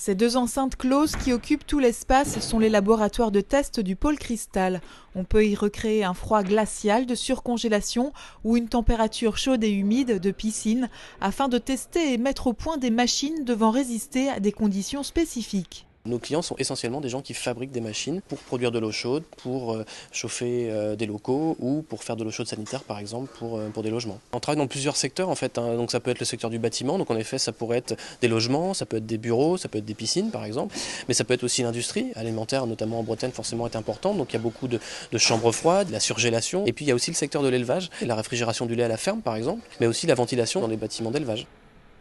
Ces deux enceintes closes qui occupent tout l'espace sont les laboratoires de test du pôle Cristal. On peut y recréer un froid glacial de surcongélation ou une température chaude et humide de piscine afin de tester et mettre au point des machines devant résister à des conditions spécifiques. Nos clients sont essentiellement des gens qui fabriquent des machines pour produire de l'eau chaude, pour chauffer des locaux ou pour faire de l'eau chaude sanitaire par exemple pour des logements. On travaille dans plusieurs secteurs en fait, hein. Donc ça peut être le secteur du bâtiment, donc en effet ça pourrait être des logements, ça peut être des bureaux, ça peut être des piscines par exemple, mais ça peut être aussi l'industrie alimentaire, notamment en Bretagne forcément est importante, donc il y a beaucoup de chambres froides, de la surgélation, et puis il y a aussi le secteur de l'élevage, la réfrigération du lait à la ferme par exemple, mais aussi la ventilation dans les bâtiments d'élevage.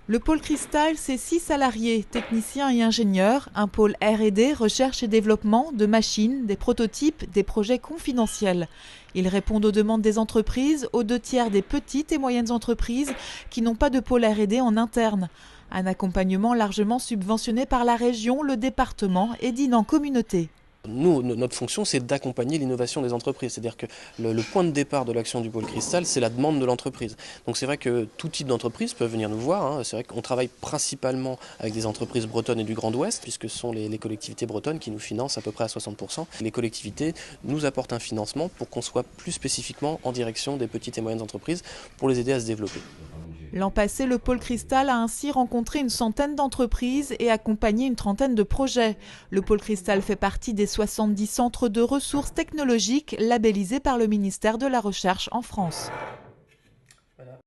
Le pôle Cristal, c'est 6 salariés, techniciens et ingénieurs, un pôle R&D, recherche et développement, de machines, des prototypes, des projets confidentiels. Ils répondent aux demandes des entreprises, aux 2/3 des petites et moyennes entreprises qui n'ont pas de pôle R&D en interne. Un accompagnement largement subventionné par la région, le département et Dinan Communauté. Nous, notre fonction, c'est d'accompagner l'innovation des entreprises. C'est-à-dire que le point de départ de l'action du pôle Cristal, c'est la demande de l'entreprise. Donc c'est vrai que tout type d'entreprise peuvent venir nous voir, hein. C'est vrai qu'on travaille principalement avec des entreprises bretonnes et du Grand Ouest, puisque ce sont les collectivités bretonnes qui nous financent à peu près à 60%. Les collectivités nous apportent un financement pour qu'on soit plus spécifiquement en direction des petites et moyennes entreprises pour les aider à se développer. L'an passé, le pôle Cristal a ainsi rencontré une centaine d'entreprises et accompagné une trentaine de projets. Le pôle Cristal fait partie des 70 centres de ressources technologiques labellisés par le ministère de la Recherche en France.